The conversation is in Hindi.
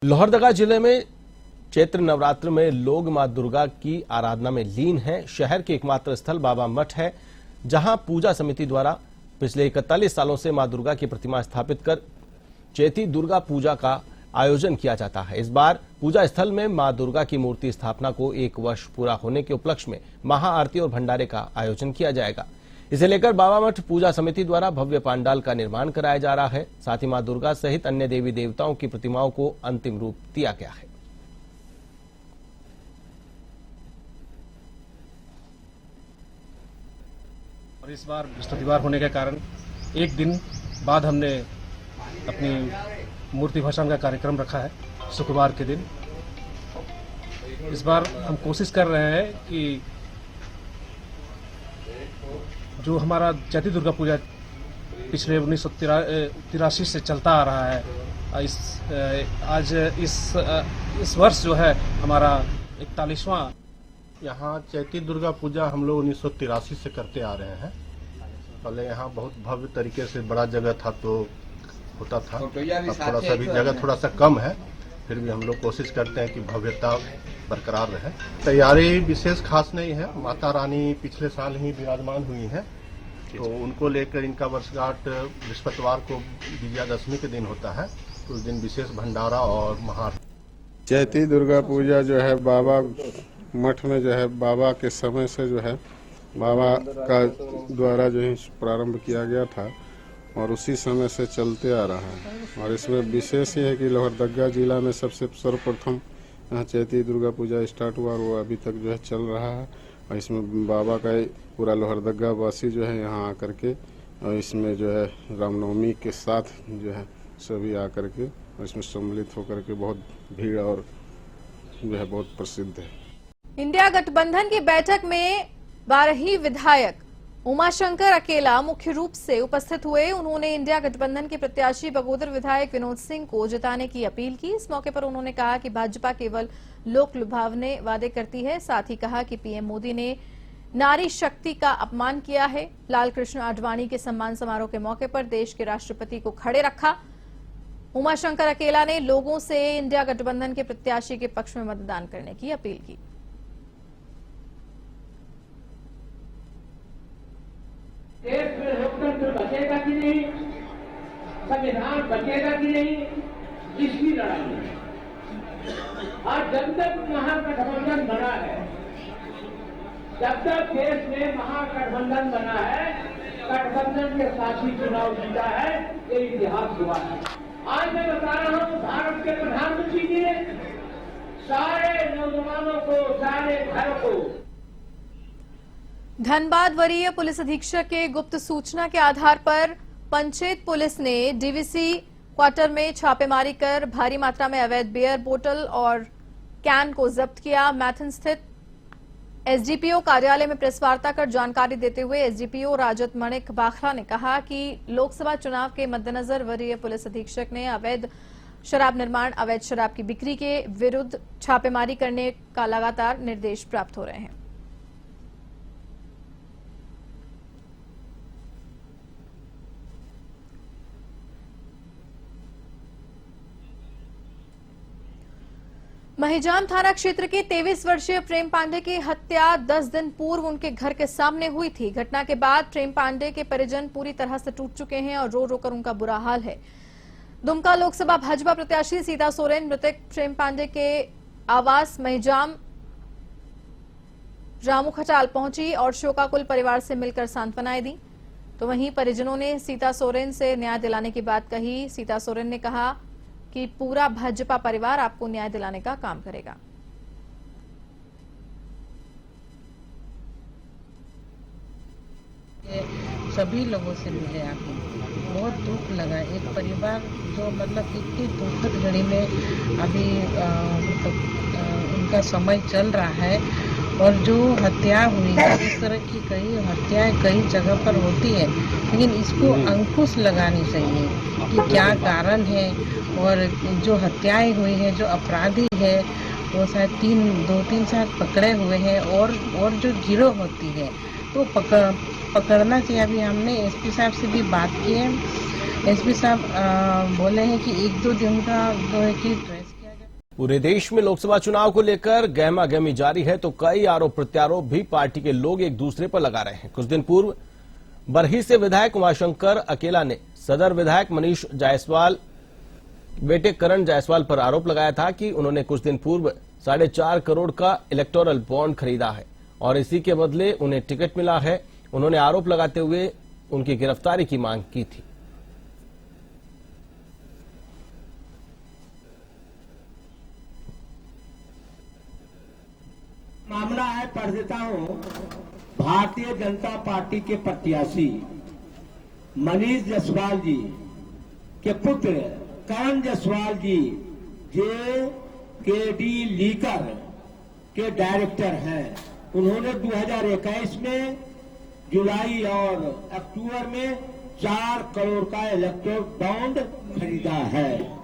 लोहरदगा जिले में चैत्र नवरात्र में लोग मां दुर्गा की आराधना में लीन हैं। शहर के एकमात्र स्थल बाबा मठ है, जहां पूजा समिति द्वारा पिछले 41 सालों से मां दुर्गा की प्रतिमा स्थापित कर चैती दुर्गा पूजा का आयोजन किया जाता है। इस बार पूजा स्थल में मां दुर्गा की मूर्ति स्थापना को 1 वर्ष पूरा होने के उपलक्ष्य में महाआरती और भंडारे का आयोजन किया जाएगा। इसे लेकर बाबा मठ पूजा समिति द्वारा भव्य पांडाल का निर्माण कराया जा रहा है। साथ ही मां दुर्गा सहित अन्य देवी देवताओं की प्रतिमाओं को अंतिम रूप दिया गया है। और इस बार बृहस्पतिवार होने के कारण एक दिन बाद हमने अपनी मूर्ति भसान का कार्यक्रम रखा है शुक्रवार के दिन। इस बार हम कोशिश कर रहे हैं कि जो हमारा चैती दुर्गा पूजा पिछले 1983 से चलता आ रहा है, आज इस वर्ष जो है हमारा 41वां। यहाँ चैती दुर्गा पूजा हम लोग 1983 से करते आ रहे हैं। पहले यहाँ बहुत भव्य तरीके से बड़ा जगह था तो होता था, अब थोड़ा सा भी जगह थोड़ा सा कम है, फिर भी हम लोग कोशिश करते हैं कि भव्यता बरकरार रहे। तैयारी विशेष खास नहीं है। माता रानी पिछले साल ही विराजमान हुई हैं, तो उनको लेकर इनका वर्षगांठ बृहस्पतिवार को विजयादशमी के दिन होता है, तो उस दिन विशेष भंडारा और महाआरती। चैती दुर्गा पूजा जो है बाबा मठ में जो है बाबा के समय से जो है बाबा का द्वारा जो है प्रारंभ किया गया था और उसी समय से चलते आ रहा है। और इसमें विशेष ये है कि लोहरदगा जिला में सबसे सर्वप्रथम यहाँ चैती दुर्गा पूजा स्टार्ट हुआ और वो अभी तक जो है चल रहा है। और इसमें बाबा का पूरा लोहरदगा वासी जो है यहाँ आकर के और इसमें जो है रामनवमी के साथ जो है सभी आकर के और इसमें सम्मिलित होकर के बहुत भीड़ और जो है बहुत प्रसिद्ध है। इंडिया गठबंधन की बैठक में 12 विधायक उमाशंकर अकेला मुख्य रूप से उपस्थित हुए। उन्होंने इंडिया गठबंधन के प्रत्याशी बगोदर विधायक विनोद सिंह को जिताने की अपील की। इस मौके पर उन्होंने कहा कि भाजपा केवल लोक लुभावने वादे करती है। साथ ही कहा कि पीएम मोदी ने नारी शक्ति का अपमान किया है। लाल कृष्ण आडवाणी के सम्मान समारोह के मौके पर देश के राष्ट्रपति को खड़े रखा। उमाशंकर अकेला ने लोगों से इंडिया गठबंधन के प्रत्याशी के पक्ष में मतदान करने की अपील की। देश में लोकतंत्र बचेगा कि नहीं, संविधान बचेगा कि नहीं, इसकी लड़ाई है। और जब तक महागठबंधन बना है, जब तक देश में महागठबंधन बना है, गठबंधन के साथ ही चुनाव जीता है, ये इतिहास हुआ है। आज मैं बता रहा हूं, भारत के प्रधानमंत्री जी ने सारे नौजवानों को, सारे घर को। धनबाद वरीय पुलिस अधीक्षक के गुप्त सूचना के आधार पर पंचेत पुलिस ने डीवीसी क्वार्टर में छापेमारी कर भारी मात्रा में अवैध बियर बोतल और कैन को जब्त किया। मैथन स्थित एसडीपीओ कार्यालय में प्रेस वार्ता कर जानकारी देते हुए एसडीपीओ राजत मणिक बाखरा ने कहा कि लोकसभा चुनाव के मद्देनजर वरीय पुलिस अधीक्षक ने अवैध शराब निर्माण, अवैध शराब की बिक्री के विरुद्ध छापेमारी करने का लगातार निर्देश प्राप्त हो रहे हैं। महिजाम थाना क्षेत्र के 23 वर्षीय प्रेम पांडे की हत्या 10 दिन पूर्व उनके घर के सामने हुई थी। घटना के बाद प्रेम पांडे के परिजन पूरी तरह से टूट चुके हैं और रो रोकर उनका बुरा हाल है। दुमका लोकसभा भाजपा प्रत्याशी सीता सोरेन मृतक प्रेम पांडे के आवास महिजाम रामू खटाल पहुंची और शोकाकुल परिवार से मिलकर सांत्वनाएं दी। तो वहीं परिजनों ने सीता सोरेन से न्याय दिलाने की बात कही। सीता सोरेन ने कहा कि पूरा भाजपा परिवार आपको न्याय दिलाने का काम करेगा। सभी लोगों से मिले, आपको बहुत दुख लगा। एक परिवार जो मतलब इतनी दुखद घड़ी में अभी उनका समय चल रहा है और जो हत्या हुई है, इस तरह की कई हत्याएं कई जगह पर होती है, लेकिन इसको अंकुश लगानी चाहिए कि क्या कारण है। और जो हत्याएं हुई है, जो अपराधी है वो शायद 2-3 साल पकड़े हुए हैं और जो गिरोह होती है तो पकड़ना चाहिए। अभी हमने एसपी साहब से भी बात की है। एसपी साहब बोले हैं कि 1-2 दिन का जो है कि ट्रेस किया पूरे देश में लोकसभा चुनाव को लेकर गहमा गहमी जारी है तो कई आरोप प्रत्यारोप भी पार्टी के लोग एक दूसरे पर लगा रहे हैं। कुछ दिन पूर्व बरही से विधायक उमाशंकर अकेला ने सदर विधायक मनीष जायसवाल बेटे करण जायसवाल पर आरोप लगाया था कि उन्होंने कुछ दिन पूर्व 4.5 करोड़ का इलेक्टोरल बॉन्ड खरीदा है और इसी के बदले उन्हें टिकट मिला है। उन्होंने आरोप लगाते हुए उनकी गिरफ्तारी की मांग की थी। मामला है, पढ़ देता हूं। भारतीय जनता पार्टी के प्रत्याशी मनीष जायसवाल जी के पुत्र करण जायसवाल जी JKD लीकर के डायरेक्टर हैं। उन्होंने 2021 में जुलाई और अक्टूबर में 4 करोड़ का इलेक्टोरल बॉन्ड खरीदा है।